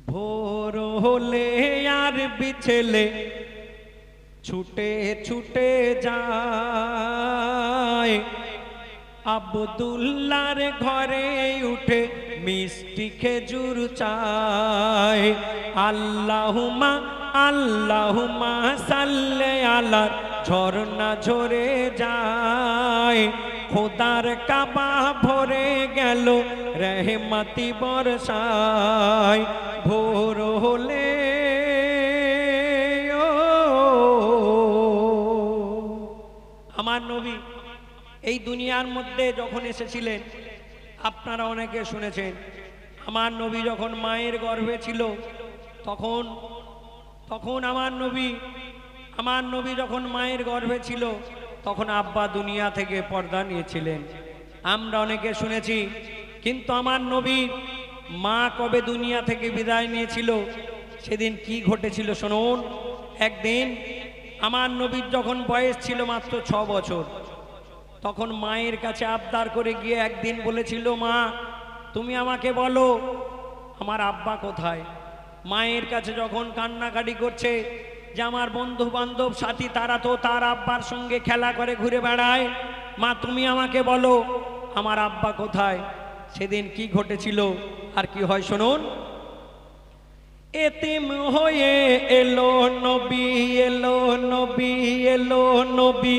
ভোর হলে আর বিছেলে ছুটে ছুটে যায়, আব্দুল্লাহর ঘরে উঠে মিষ্টি খেজুর চায়। আল্লাহুম্মা আল্লাহুম্মা সাল্লি আলা, ঝরনা ঝরে যায়। খোদার কাবা ভরে গেল রহমতি বর্ষায়। ভোর হলে আমার নবী এই দুনিয়ার মধ্যে যখন এসেছিলেন, আপনারা অনেকে শুনেছেন, আমার নবী যখন মায়ের গর্ভে ছিল তখন আমার নবী যখন মায়ের গর্ভে ছিল তখন আব্বা দুনিয়া থেকে পর্দা নিয়েছিলেন, আমরা অনেকে শুনেছি। কিন্তু আমার নবী মা কবে দুনিয়া থেকে বিদায় নিয়েছিল, সেদিন কি ঘটেছিল শুনুন। একদিন আমার নবীর যখন বয়স ছিল মাত্র 6 বছর, তখন মায়ের কাছে আবদার করে গিয়ে একদিন বলেছিল, মা তুমি আমাকে বলো আমার আব্বা কোথায়। মায়ের কাছে যখন কান্নাকাটি করছে যে আমার বন্ধু বান্ধব সাথী তারা তো তার আব্বার সঙ্গে খেলা করে ঘুরে বেড়ায়, মা তুমি আমাকে বলো আমার আব্বা কোথায়। সেদিন কি ঘটেছিল আর কি হয় শুনুন। এতিম হয়ে এলো নবী, এলো নবী, এলো নবী,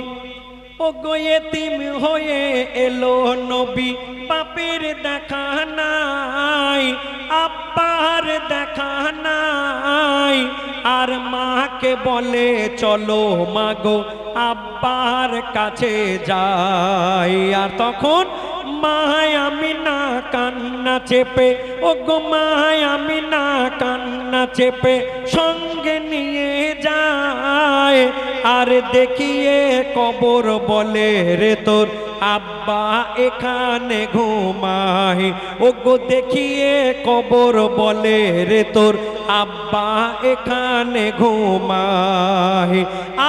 ও গো এতিম হয়ে এলো নবী। বাপের দেখা নাই, আব্বার দেখা নাই, আর মাকে বলে চলো মাগো আব্বার কাছে যাই। আর তখন মায় আমিনা কান্না চেপে, ও গো মায় আমিনা কান্না চেপে সঙ্গে নিয়ে যায়। আর দেখিয়ে কবর বলে রে তোর আব্বা এখানে ঘুমায়। ও গো দেখিয়ে কবর বলে রে তোর আব্বা এখানে ঘুমায়।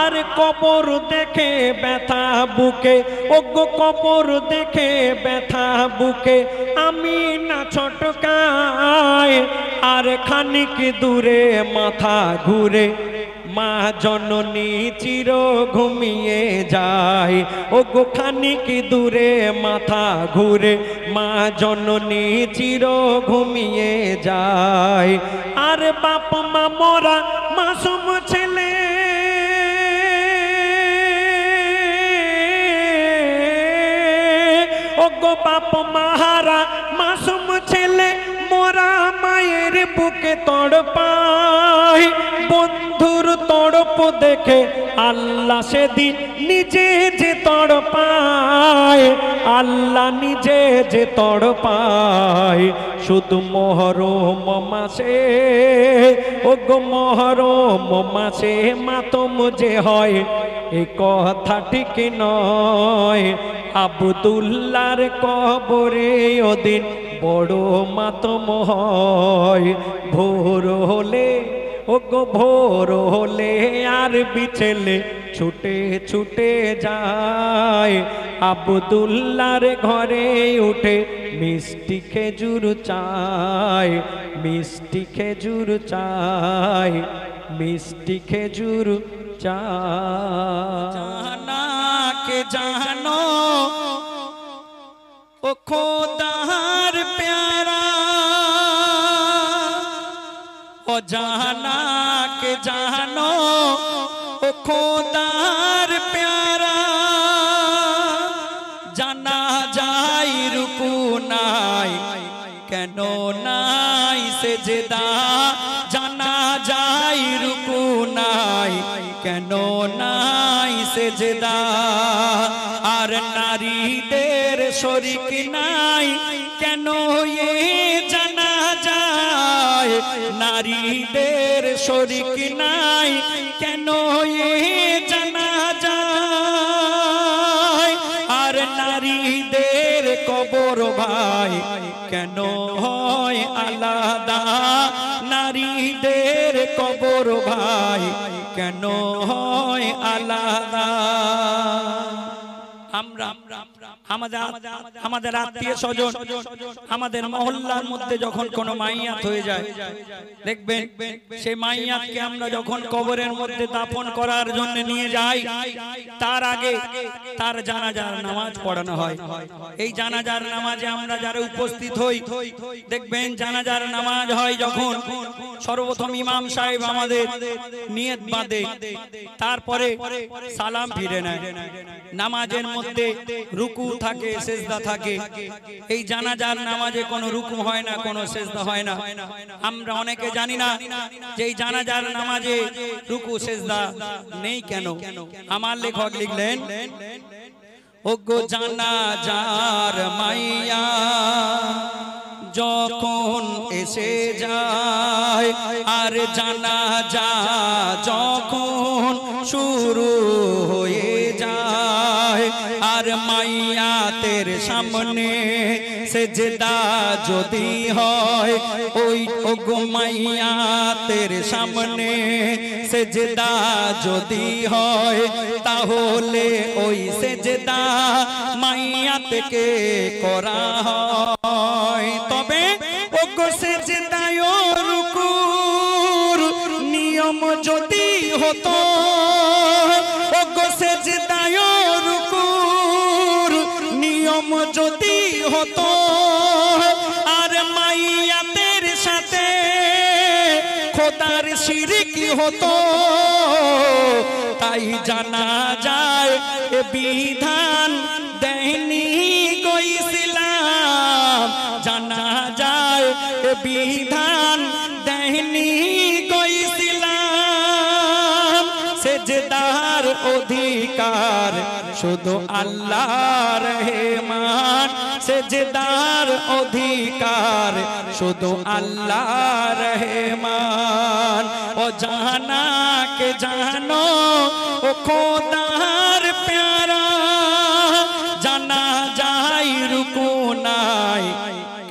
আর কবর দেখে ব্যথা বুকে, ও গো কবর দেখে ব্যথা বুকে আমি না ছটকায়। আর খানিক দূরে মাথা ঘুরে মা জননী চির ঘুমিয়ে যায়। ও গো খানিক দূরে মাথা ঘুরে মা জননী চির ঘুমিয়ে যায়। আর বাপ মা মোরা মাসুম ছেলে, ও গো বাপ মাহারা মাসুম ছেলে মোরা মায়ের বুকে তড়পায়। বন্ধুর তড়প দেখে আল্লাহ সেদিন নিজে যে তড়পায়, আল্লাহ নিজে যে তড়পায়। শুধু মহরম মাসে, ও গো মহরম মাসে মাতম যে হয় এ কথা ঠিক নয়। আব্দুল্লাহর কবরে ওদিন বড় মাতম হয়। ভোর হলে, ও গো ভোর হলে আর বিছেলে ছুটে ছুটে যায়। আব্দুল্লাহর ঘরে উঠে মিষ্টি খেজুর চায়, মিষ্টি খেজুর চায়, মিষ্টি খেজুর চায়। জানা কে জানো ও খোদার প্যারা, ও জানা কে জানো ও খোদার প্যারা। জানা যাই রুকু নাই কেন নাই সেজদা, জানা যাই রুকু নাই কেন নাই সেজদা। আর নারীদের শরীক নাই কেন এ জানা যায়, নারীদের শরীক নাই কেন এ জানা যায়। আর নারীদের কবর ভাই কেন হয় আলাদা, নারীদের কবর ভাই কেন হয় আলাদা। আমরা আমাদের আত্মীয় স্বজন আমাদের মহল্লার মধ্যে যখন কোনো মাইয়াত হয়ে যায়, দেখবেন সেই মাইয়াতকে আমরা যখন কবরের মধ্যে দাফন করার জন্য নিয়ে যাই, তার আগে তার জানাজার নামাজ পড়ানো হয়। এই জানাজার নামাজে আমরা যারা উপস্থিত হই, দেখবেন জানাজার নামাজ হয় যখন সর্বপ্রথম ইমাম সাহেব আমাদের নিয়ত বাঁধে, তারপরে সালাম ফিরে নেয়। নামাজের মধ্যে রুকু থাকে, সেজদা থাকে। এই জানাজার নামাজে কোনো রুকু হয় না, কোনো সেজদা হয় না। আমরা অনেকে জানি না যে এই জানাজার নামাজে রুকু সেজদা নেই কেন। আমার লেখক লিখলেন, ওগো জানাজার মাইয়া যখন এসে যায়, আর জানাজা যখন শুরু হয়ে যায়, আর মাইয়াতের সামনে সেজদা যদি হয়, ওই ওগো মাইয়াতের সামনে সেজদা যদি হয়, তাহলে ওই সেজদা মাইয়াতকে করা হয়। তবে ওগো সেজদায় রুকুর নিয়ম যদি হতো, ওগো সেজদায় রুকুর নিয়ম যদি হতো, আর মাইয়াতের সাথে খোদার শিরক হতো, তাই জানা যায় এ বিধান দেয়নি গো ইসলাম, জানা যায় এ বিধান দেয়নি গো ইসলাম। সেজদার অধিকার শুধু আল্লাহর রহমান, সেজদার অধিকার শুধু আল্লাহর রহমান। ও জানা কে জানো ও খোদার প্যারা, জানা যায় রুকু নাই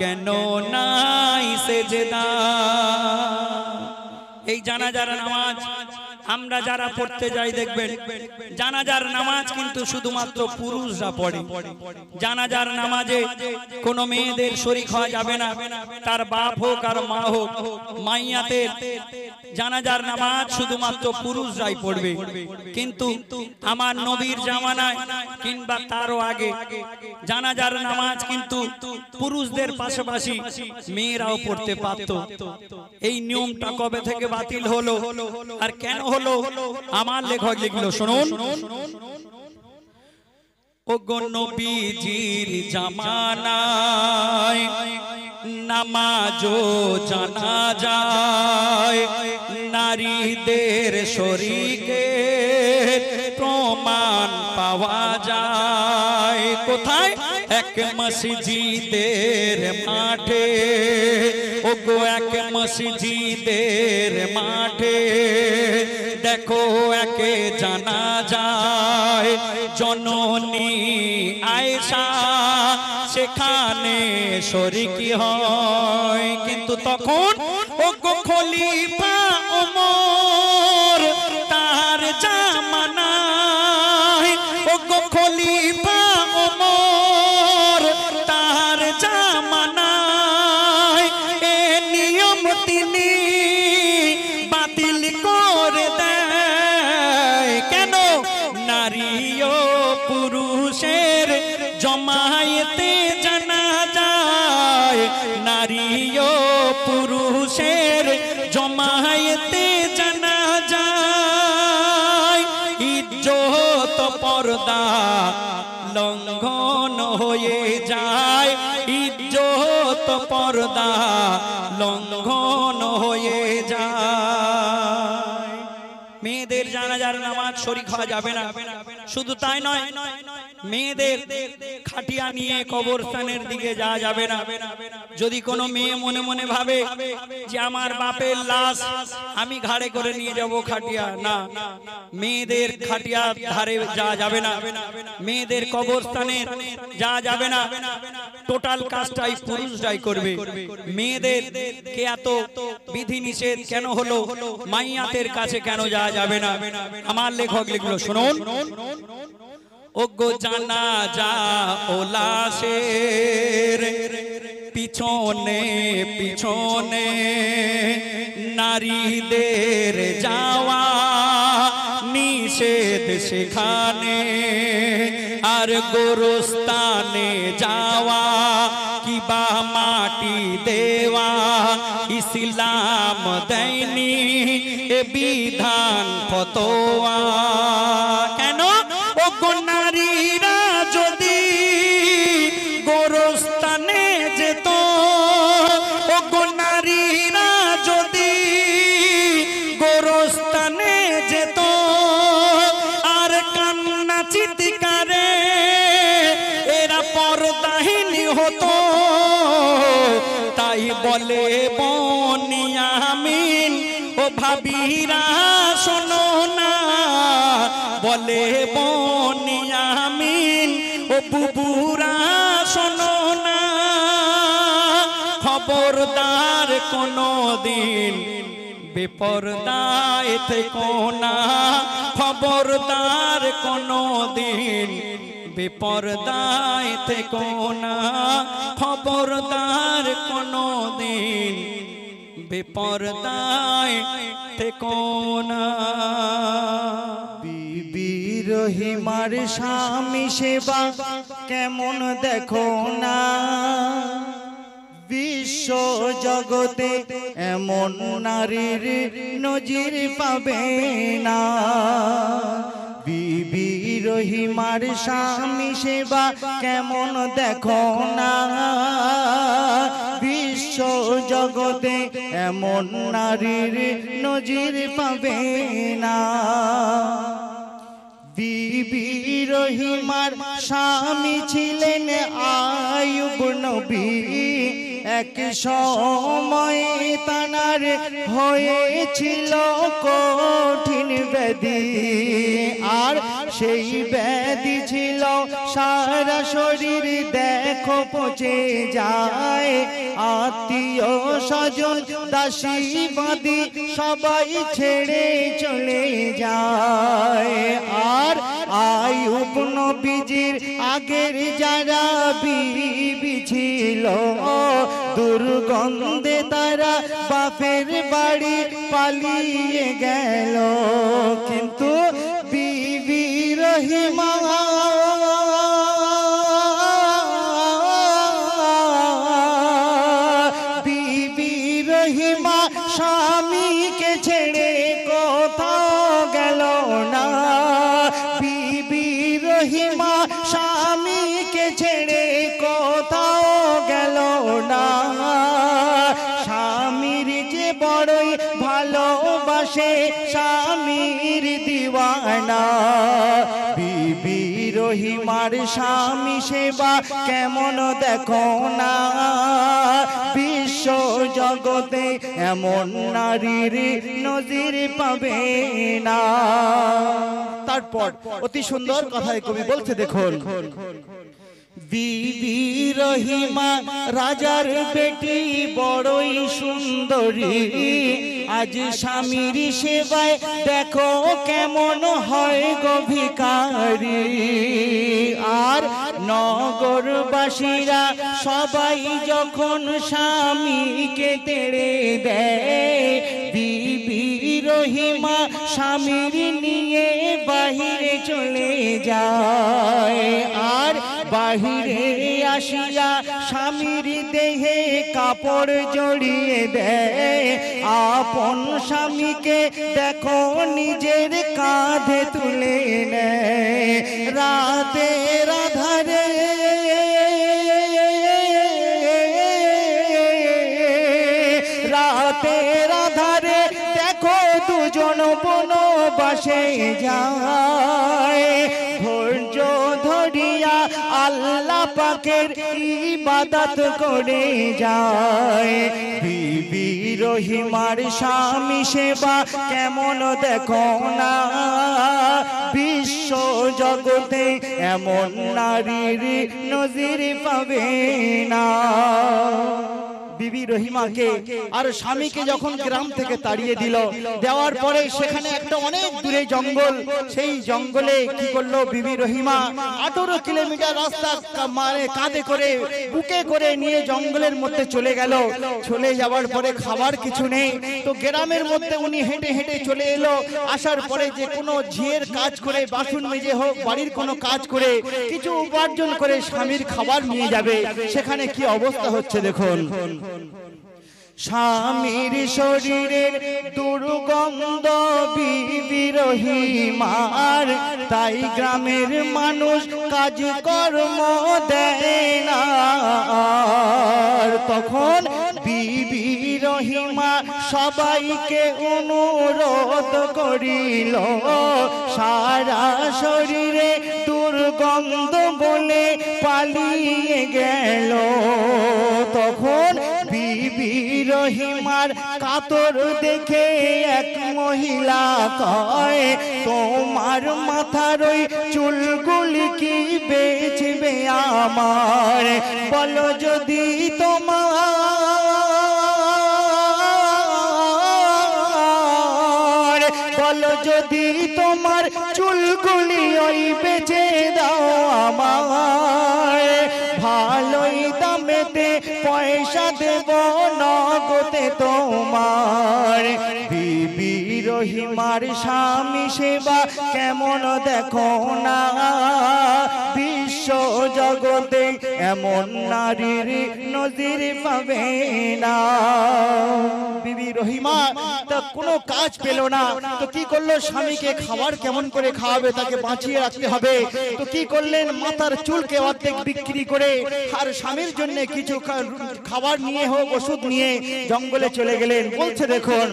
কেন নাই সেজদা। এই জানাজার নামাজ আমরা যারা পড়তে যাই, দেখবেন জানাজার নামাজ কিন্তু শুধুমাত্র পুরুষরা পড়ে। জানাজার নামাজে কোনো মেয়েদের শরীক হওয়া যাবে না, তার বাপ হোক আর মা হোক। মাইয়াতের জানাজার নামাজ শুধুমাত্র পুরুষরাই পড়বে। কিন্তু আমার নবীর জামানায় কিংবা তারও আগে জানাজার নামাজ কিন্তু পুরুষদের পাশাপাশি মেয়েরাও পড়তে পারত। এই নিয়মটা কবে থেকে বাতিল হলো আর কেন হলো, আমার লেখক লিখলো, শুনুন। ওগো নবীজির জামানায় নামাজও জানা যায়, নারীদের শরীকে প্রমাণ পাওয়া যায়। কোথায়? এক মসজিদের মাঠে, ওগো এক মসজিদের মাঠে, দেখো একে জানা যায় জননী আয়েশা সেখানে শরীকি হয়। কিন্তু তখন ওগো খলিফা ওমর তার জামানায়, ওগো খলিফা ওমর তার জামানায় এ নিয়ম তিনি বাতিল করে দেয়। কেন? নারী ও পুরুষের জমায়েতে জানা যায়, নারী ও পুরুষের জমায়েতে জানা যায়। ইজ্জত পর্দা লঙ্ঘন হয়ে যায়, ইজ্জত পর্দা লঙ্ঘন হয়ে যায়। মেয়েদের জানাজার নামাজ শরীক হওয়া যাবে না। শুধু তাই নয়, মেয়েদের খাটিয়া নিয়ে কবরস্থানের দিকে যাওয়া যাবে না। যদি কোনো মেয়ে মনে মনে ভাবে যে আমার বাপের লাশ আমি ঘাড়ে করে নিয়ে যাব খাটিয়া, না, মেয়েদের খাটিয়ার ধারে যাওয়া যাবে না, মেয়েদের কবরস্থানে যাওয়া যাবে না। টোটাল কাজটাই পুরুষরাই করবে। মেয়েদের কে এত বিধি নিষেধ কেন হলো? মাইয়াতের কাছে কেন যাওয়া যাবে না? আমার লেখক লিখলো, শুনুন। ও গো জানাজা ও লাশের পিছনে পিছনে নারীদের যাওয়া নিষেধ সেখানে, আর গোরস্থানে যাওয়া কিবা মাটি দেওয়া ইসলাম দেয়নি এ বিধান ফতোয়া। কেন? ও গো নারীরা যদি গোরস্থানে যেত, ও গো নারীরা যদি গোরস্থানে যেত, আর কান্না চিৎকারে এরা পর্দাহীন হতো। তাই বলে বনিয়ামিন ও ভাবিরা শোনো না, বলে বনিয়ামিন ও বুবুরা শোনো না, খবরদার কোনো দিন বেপরদায় থেকো না, খবরদার কোনো দিন বেপরদায় থেকো না, খবরদার কোনো দিন বেপরদায় থেকো না। বিবি রহিমার স্বামী সেবা কেমন দেখো না, বিশ্ব জগতে এমন নারীর নজির পাবে না। বিবি রহিমার স্বামী সেবা কেমন দেখো না, বিশ্ব জগতে এমন নারীর নজির পাবে না। বিবি রহিমার স্বামী ছিলেন আয়ুব নবী, এক সময় তানার হয়েছিল কঠিন ব্যাধি, আর সেই ব্যাধি ছিল সারা শরীর দেখো পচে যায়, আত্মীয় স্বজন দাসী বাদী সবাই ছেড়ে চলে যায়। আর আয়ুব নবীজির আগের যারা বিবি ছিল, দুর্গন্ধে তারা বাপের বাড়ি পালিয়ে গেল, কিন্তু বিবি রহিমা বিবি রহিমা স্বামীকে ছেড়ে কোথাও গেল না, বিবি রহিমা স্বামীকে ছেড়ে কোথাও গেল না। স্বামীর যে বড়ই ভালোবাসে স্বামীর দিওয়ানা, বিবি রহিমার স্বামী সেবা কেমন দেখো না, বিশ্ব জগতে এমন নারীর নজির পাবে না। তারপর অতি সুন্দর কথায় কবি বলছে দেখুন, বিবি রহিমা রাজার বেটি বড়ই সুন্দরী, আজ স্বামীর সেবায় দেখো কেমন হয় গো ভিখারি। আর নগরবাসীরা সবাই যখন স্বামীকে তেড়ে দেয়, বিবি রহিমা স্বামীর নিয়ে বাহিরে চলে যায়, আর বাহিরে আসিয়া স্বামীর দেহে কাপড় জড়িয়ে দেয়, আপন স্বামীকে দেখো নিজের কাঁধে তুলে নেয়। রাতের আধারে রাতের আধারে দেখো দুজন বনবাসে যায়, ধৈর্য ধরিয়া আল্লাহ পাকের ইবাদত করে যায়। বিবি রহিমার স্বামী সেবা কেমন দেখো না, বিশ্ব জগতে এমন নারীর নজির পাবে না। বিবি রহিমাকে আর স্বামীকে যখন গ্রাম থেকে তাড়িয়ে দিল, দেওয়ার পরে সেখানে একটা অনেক দূরে জঙ্গল, সেই জঙ্গলে কি করলো বিবি রহিমা 18 কিলোমিটার রাস্তা মানে কাঁধে করে বুকে করে নিয়ে জঙ্গলের মধ্যে চলে গেল। চলে যাওয়ার পরে খাবার কিছু নেই, তো গ্রামের মধ্যে উনি হেঁটে হেঁটে চলে এলো। আসার পরে যে কোনো ঝিয়ের কাজ করে, বাসন মেজে হোক, বাড়ির কোনো কাজ করে কিছু উপার্জন করে স্বামীর খাবার নিয়ে যাবে। সেখানে কি অবস্থা হচ্ছে দেখুন। স্বামীর শরীরের দুর্গন্ধ বিবি রহিমার, তাই গ্রামের মানুষ কাজ কর্ম দেয় না। তখন বিবি রহিমা সবাইকে অনুরোধ করিল, সারা শরীরে দুর্গন্ধ বলে পালিয়ে গেল। তখন বিবি রহিমার কাতর দেখে এক মহিলা কয়, তোমার মাথার ওই চুলগুলি কি বেচবে আমার? বলো যদি বলো যদি তোমার চুলগুলি ওই বেচে দাও আমার, ভালোই দামেতে পয়সা দেব নগদে তোমার। বিবি রহিমার স্বামী সেবা কেমন দেখো না, বিশ্ব জগতে এমন নারীর নজির পাবে না। বিবি রহিমা তা কোনো কাজ পেল না, তো কি করলো, স্বামীকে খাবার কেমন করে খাওয়াবে, তাকে বাঁচিয়ে রাখতে হবে। তো কি করলেন, মাথার চুলকে অর্ধেক বিক্রি করে আর স্বামীর জন্য কিছু খাবার নিয়ে হোক, ওষুধ নিয়ে জঙ্গলে চলে গেলেন। বলছে দেখুন,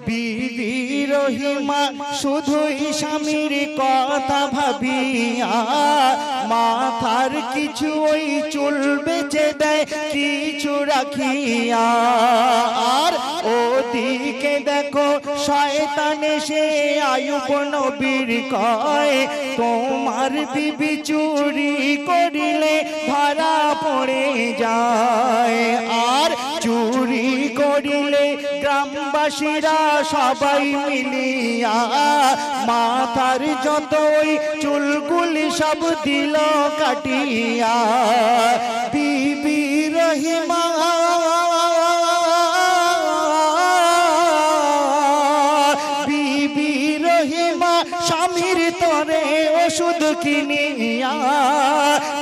বিবি রহিমা শুধুই স্বামীর কথা ভাবিয়া মাথার কিছু ওই চুল বেচে দেয় কিছু রাখিয়া। আর ওদিকে দেখো শয়তান এসে আইয়ুব নবীর কয়, তোমার বিবি চুরি করিলে ধরা পড়ে যায়। আর চুরি করিলে গ্রামবাসীরা সবাই মিলিয়া মাথার যতই চুলগুলি সব দিল কাটিয়া। বিবি রহিমা স্বামীর তরে ওষুধ কিনিয়া,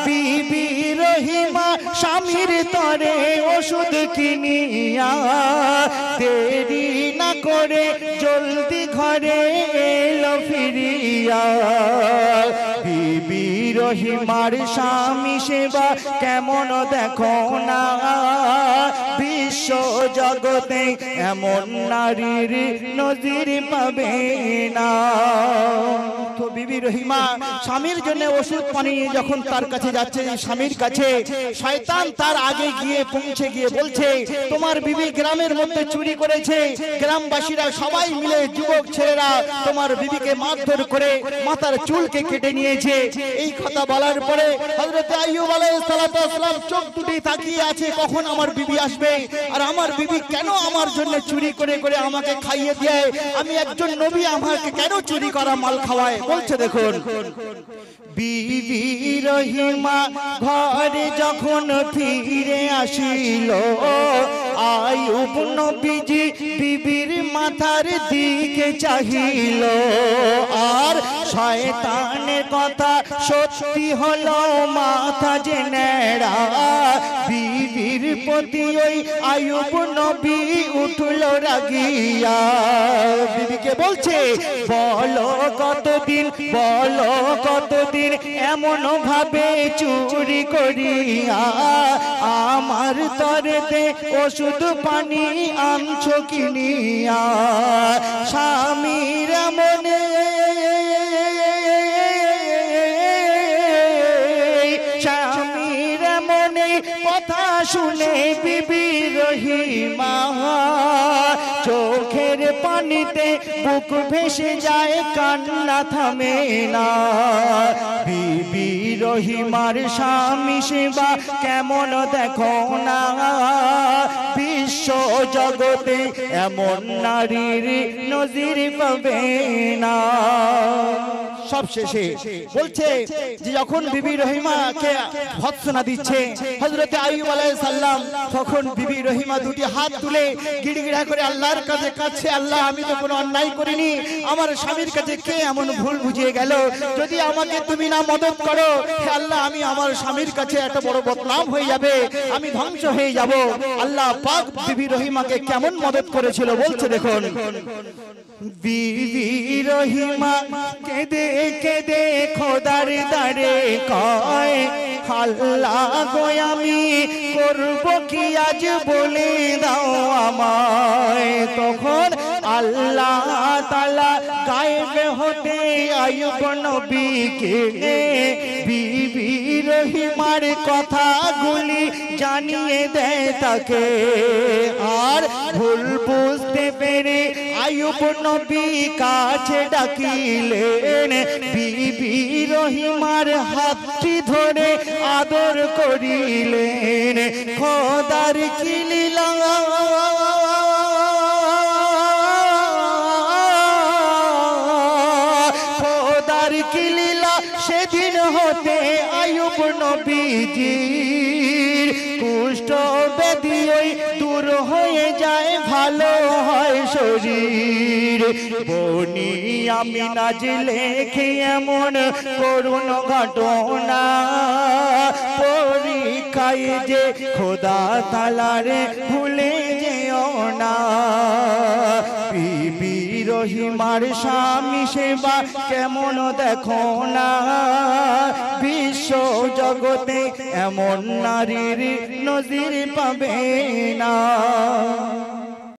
বিবি রহিমা স্বামীর তরে ওষুধ কিনিয়া, দেরি না করে জলদি ঘরে এলো ফিরিয়া। বিবি রহিমার স্বামী সেবা কেমন দেখো না, বিশ্ব জগতে এমন নারীর নজির পাবে না। তো বিবি রহিমা স্বামীর জন্য ওষুধ পানি যখন তার কাছে যাচ্ছে, স্বামীর কাছে শয়তান তার আগে গিয়ে পৌঁছে গিয়ে বলছে, তোমার বিবি গ্রামের মধ্যে চুরি করেছে, গ্রামবাসীরা সবাই মিলে যুবক ছেলেরা তোমার বিবিকে মারধর করে মাথার চুলকে কেটে নিয়েছে। এই কথা বলার পরে হযরত আইয়ুব আলাইহিস সালাম চোখ দুটি তাকিয়ে আছে, কখন আমার বিবি আসবে, আর আমার বিবি কেন আমার জন্য চুরি করে করে আমাকে খাইয়ে দেয়, আমি একজন নবী, আমাকে কেন চুরি করা মাল খাওয়ায়। বলছে দেখুন, বিবি রহিমা ঘরে যখন ফিরে আসিল, আইয়ুব নবীজি বিবির মাথার দিকে চাহিল, আর শয়তানের কথা সত্যি হলো, মাথা যে নেড়া। বিবির প্রতি ওই আইয়ুব নবী উঠল রাগিয়া। বিবিকে বলছে, বলো কতদিন এমন ভাবে চুরি করিয়া আমার তরেতে ওষুধ পানি আনছো কিনিয়া। স্বামীর মনে কথা শুনে বিবি রহিমা চোখের পানিতে বুক ভেসে যায় কান্না থামে না বিবি রহিমার স্বামী সেবা কেমন দেখো না বিশ্ব জগতে এমন নারীর নজির পাবে না সব শেষে বলছে যে যখন বিবি রহিমাকে ভৎসনা দিচ্ছে হযরত আইয়ুব আলাইহিস সালাম তখন বিবি রহিমা দুটি হাত তুলে গিড়গিড়া করে আল্লাহর কাছে কাছে আল্লাহ আমি তো কোনো অন্যায় করিনি আমার স্বামীর কাছে কে এমন ভুল বুঝিয়ে গেল যদি আমাকে তুমি না মদদ করো হে আল্লাহ আমি আমার স্বামীর কাছে এত বড় বদনাম হয়ে যাবে আমি ধ্বংস হয়ে যাব আল্লাহ পাক বিবি রহিমাকে কেমন মদদ করেছিল বলছে দেখুন বিবি রহিমা কেঁদে কেঁদে খোদার দারে কয় আল্লাহ গো আমি করব কি আজ বলে দাও আমায় তখন আল্লাহ তাআলা গায়েব হতে আইয়ুব নবীকে বিবি রহিমার কথাগুলি জানিয়ে দেয় তাকে আর ভুল বুঝতে পেরে আইয়ুব নবী কাছে ডাকিলেন বিবি রহিমার হাতটি ধরে আদর করিলেন খোদার কি লীলা খোদার কি লীলা সেদিন হতে আইয়ুব নবীজির কুষ্ঠ ব্যাধি ওই দূর হয়ে যায় ভালো হয় শরীর বনি আমিনা যে লেখে এমন করুণ ঘটনা পরীক্ষায় যে খোদা তাআলারে ভুলে যেও না বিবি রহিমার স্বামী সেবা কেমন দেখো না বিশ্ব জগতে এমন নারীর নজির পাবে না